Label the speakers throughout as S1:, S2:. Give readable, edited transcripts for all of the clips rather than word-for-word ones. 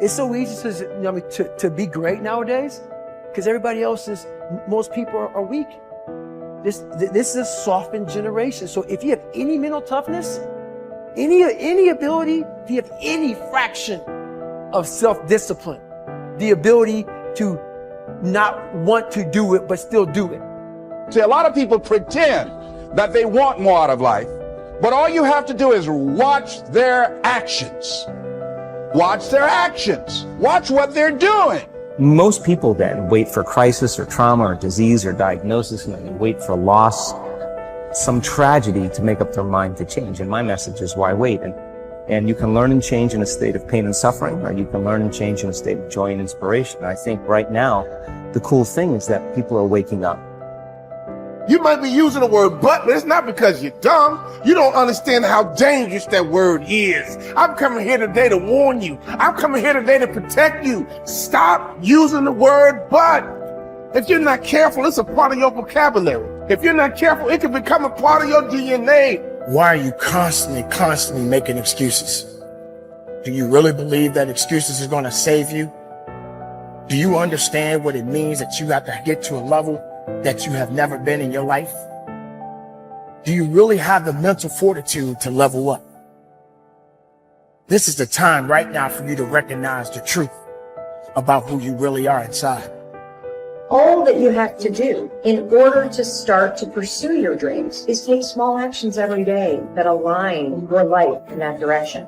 S1: It's so easy to be great nowadays because most people are weak. This is a softened generation. So if you have any mental toughness, any ability, if you have any fraction of self-discipline, the ability to not want to do it, but still do it.
S2: See, a lot of people pretend that they want more out of life, but all you have to do is watch their actions. Watch their actions. Watch what they're doing.
S3: Most people then wait for crisis or trauma or disease or diagnosis, and then they wait for loss, some tragedy to make up their mind to change. And my message is, why wait? And you can learn and change in a state of pain and suffering, or you can learn and change in a state of joy and inspiration. And I think right now, the cool thing is that people are waking up.
S4: You might be using the word but it's not because you're dumb. You don't understand how dangerous that word is. I'm coming here today to warn you. I'm coming here today to protect you. Stop using the word but. If you're not careful, it's a part of your vocabulary. If you're not careful, it can become a part of your DNA. Why are you constantly making excuses? Do you really believe that excuses are going to save you? Do you understand what it means that you have to get to a level that you have never been in your life? Do you really have the mental fortitude to level up? This is the time right now for you to recognize the truth about who you really are inside.
S5: All that you have to do in order to start to pursue your dreams is take small actions every day that align your life in that direction.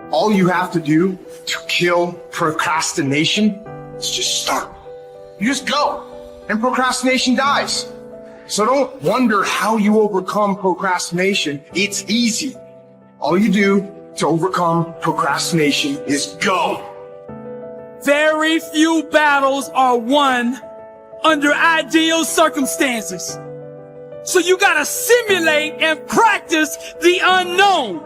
S6: All you have to do to kill procrastination is just start. You just go, and procrastination dies. So don't wonder how you overcome procrastination. It's easy. All you do to overcome procrastination is go.
S7: Very few battles are won under ideal circumstances. So you gotta simulate and practice the unknown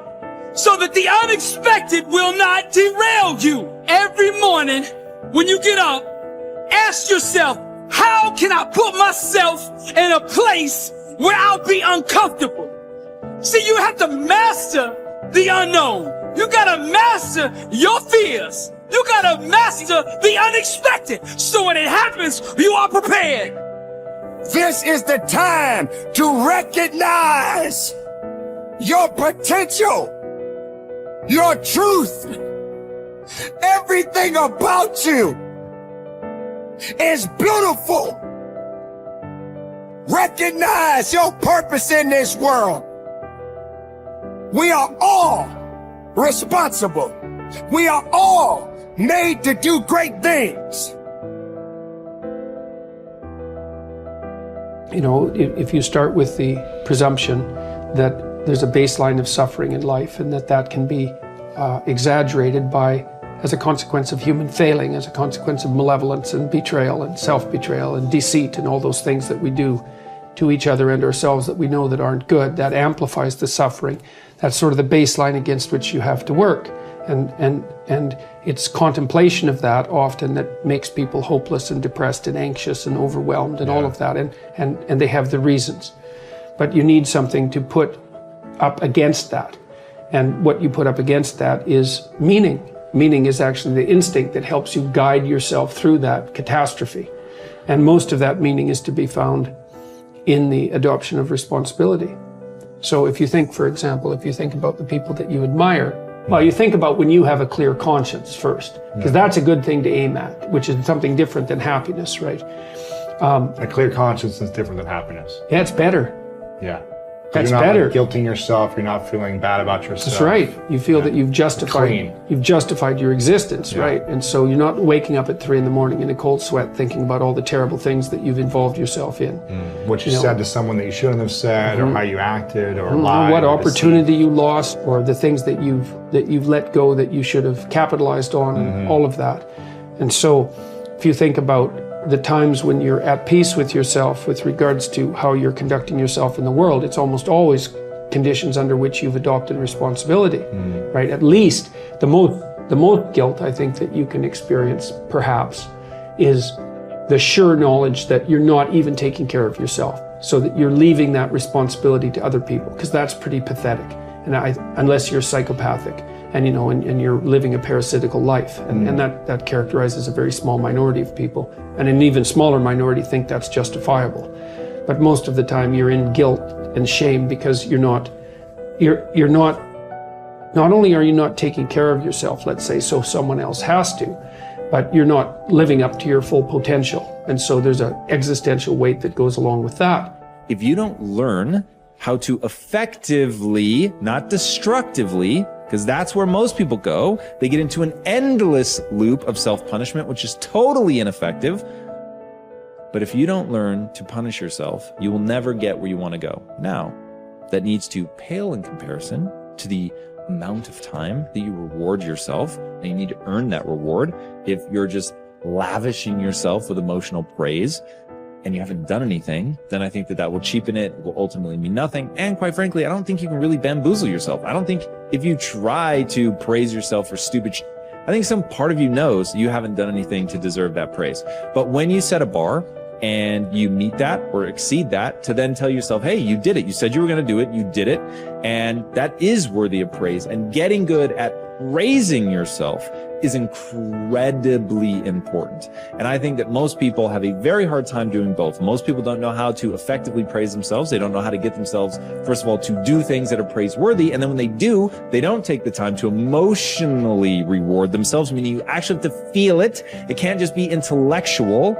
S7: so that the unexpected will not derail you. Every morning when you get up, ask yourself, how can I put myself in a place where I'll be uncomfortable? See, you have to master the unknown. You gotta master your fears. You gotta master the unexpected. So when it happens, you are prepared.
S4: This is the time to recognize your potential, your truth. Everything about you is beautiful. Recognize your purpose in this world. We are all responsible. We are all made to do great things.
S8: You know, if you start with the presumption that there's a baseline of suffering in life and that can be exaggerated as a consequence of human failing, as a consequence of malevolence and betrayal and self-betrayal and deceit and all those things that we do to each other and ourselves that we know that aren't good, that amplifies the suffering. That's sort of the baseline against which you have to work. And it's contemplation of that often that makes people hopeless and depressed and anxious and overwhelmed and all of that, and they have the reasons. But you need something to put up against that. And what you put up against that is meaning. Meaning is actually the instinct that helps you guide yourself through that catastrophe. And most of that meaning is to be found in the adoption of responsibility. So if you think, for example, if you think about the people that you admire, well, you think about when you have a clear conscience first, because that's a good thing to aim at, which is something different than happiness, right?
S9: A clear conscience is different than happiness.
S8: Yeah, it's better.
S9: Yeah.
S8: That's
S9: you're not
S8: better.
S9: Like guilting yourself. You're not feeling bad about yourself.
S8: That's right. You feel that you've justified your existence, right? And so you're not waking up at 3 a.m. in a cold sweat thinking about all the terrible things that you've involved yourself in.
S9: What you said to someone that you shouldn't have said, or how you acted, or lied.
S8: What opportunity you lost, or the things that you've let go that you should have capitalized on, and all of that. And so if you think about the times when you're at peace with yourself with regards to how you're conducting yourself in the world, it's almost always conditions under which you've adopted responsibility, right? At least the most guilt I think that you can experience perhaps is the sure knowledge that you're not even taking care of yourself, so that you're leaving that responsibility to other people, because that's pretty pathetic, and unless you're psychopathic. and and you're living a parasitical life, and that characterizes a very small minority of people, and an even smaller minority think that's justifiable. But most of the time you're in guilt and shame because not only are you not taking care of yourself, let's say, so someone else has to, but you're not living up to your full potential. And so there's an existential weight that goes along with that.
S10: If you don't learn how to effectively, not destructively, because that's where most people go, they get into an endless loop of self-punishment, which is totally ineffective. But if you don't learn to punish yourself, you will never get where you want to go. Now, that needs to pale in comparison to the amount of time that you reward yourself, and you need to earn that reward. If you're just lavishing yourself with emotional praise and you haven't done anything, then I think that will cheapen it, will ultimately mean nothing. And quite frankly, I don't think you can really bamboozle yourself. I don't think if you try to praise yourself for stupid I think some part of you knows you haven't done anything to deserve that praise. But when you set a bar and you meet that or exceed that, to then tell yourself, hey, you did it. You said you were going to do it. You did it. And that is worthy of praise. And getting good at praising yourself is incredibly important. And I think that most people have a very hard time doing both. Most people don't know how to effectively praise themselves. They don't know how to get themselves, first of all, to do things that are praiseworthy. And then when they do, they don't take the time to emotionally reward themselves, meaning you actually have to feel it. It can't just be intellectual.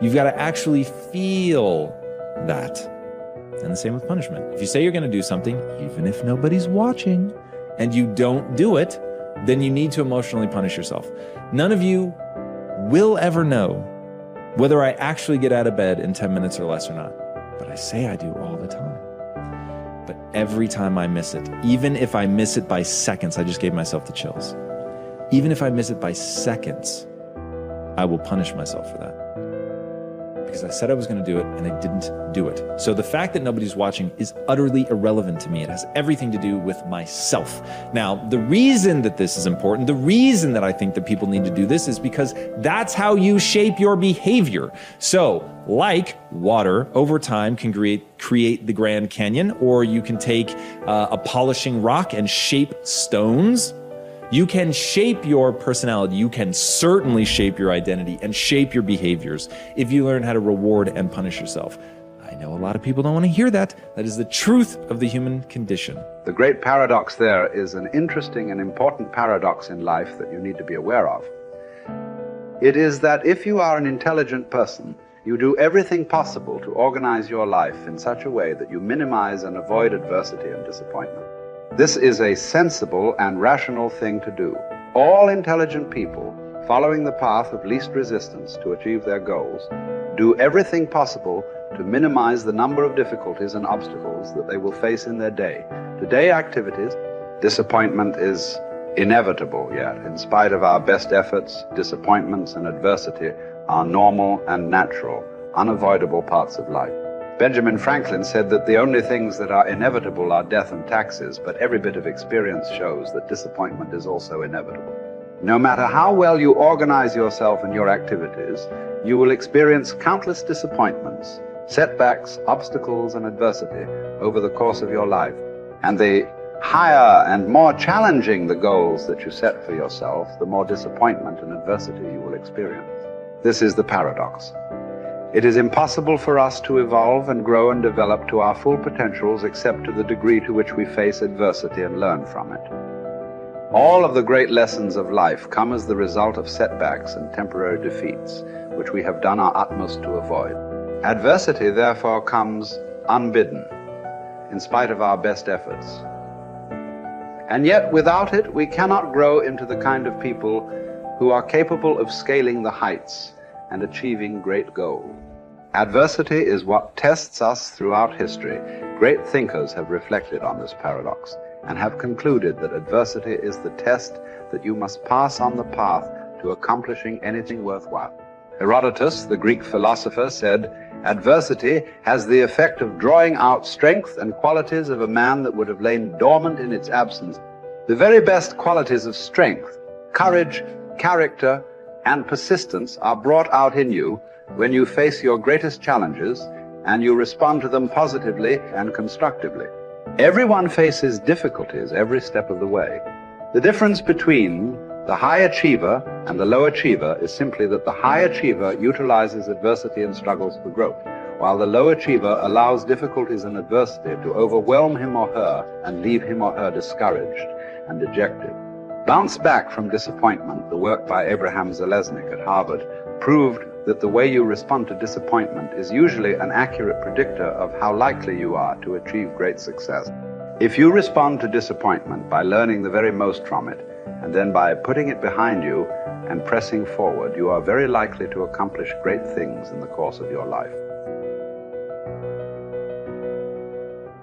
S10: You've got to actually feel that. And the same with punishment. If you say you're going to do something, even if nobody's watching, and you don't do it, then you need to emotionally punish yourself. None of you will ever know whether I actually get out of bed in 10 minutes or less or not. But I say I do all the time. But every time I miss it, even if I miss it by seconds, I just gave myself the chills. Even if I miss it by seconds, I will punish myself for that. Because I said I was going to do it and I didn't do it. So the fact that nobody's watching is utterly irrelevant to me. It has everything to do with myself. Now, the reason that this is important, the reason that I think that people need to do this is because that's how you shape your behavior. So, like water, over time can create the Grand Canyon, or you can take a polishing rock and shape stones. You can shape your personality. You can certainly shape your identity and shape your behaviors if you learn how to reward and punish yourself. I know a lot of people don't want to hear that. That is the truth of the human condition.
S11: The great paradox there is an interesting and important paradox in life that you need to be aware of. It is that if you are an intelligent person, you do everything possible to organize your life in such a way that you minimize and avoid adversity and disappointment. This is a sensible and rational thing to do. All intelligent people, following the path of least resistance to achieve their goals, do everything possible to minimize the number of difficulties and obstacles that they will face in their day. Today activities, disappointment is inevitable yet. In spite of our best efforts, disappointments and adversity are normal and natural, unavoidable parts of life. Benjamin Franklin said that the only things that are inevitable are death and taxes, but every bit of experience shows that disappointment is also inevitable. No matter how well you organize yourself and your activities, you will experience countless disappointments, setbacks, obstacles, and adversity over the course of your life. And the higher and more challenging the goals that you set for yourself, the more disappointment and adversity you will experience. This is the paradox. It is impossible for us to evolve and grow and develop to our full potentials except to the degree to which we face adversity and learn from it. All of the great lessons of life come as the result of setbacks and temporary defeats, which we have done our utmost to avoid. Adversity, therefore, comes unbidden, in spite of our best efforts. And yet, without it, we cannot grow into the kind of people who are capable of scaling the heights and achieving great goals. Adversity is what tests us throughout history. Great thinkers have reflected on this paradox and have concluded that adversity is the test that you must pass on the path to accomplishing anything worthwhile. Herodotus, the Greek philosopher, said, "Adversity has the effect of drawing out strength and qualities of a man that would have lain dormant in its absence." The very best qualities of strength, courage, character, and persistence are brought out in you when you face your greatest challenges and you respond to them positively and constructively. Everyone faces difficulties every step of the way. The difference between the high achiever and the low achiever is simply that the high achiever utilizes adversity and struggles for growth, while the low achiever allows difficulties and adversity to overwhelm him or her and leave him or her discouraged and dejected. Bounce Back from Disappointment, the work by Abraham Zeleznik at Harvard, proved that the way you respond to disappointment is usually an accurate predictor of how likely you are to achieve great success. If you respond to disappointment by learning the very most from it, and then by putting it behind you and pressing forward, you are very likely to accomplish great things in the course of your life.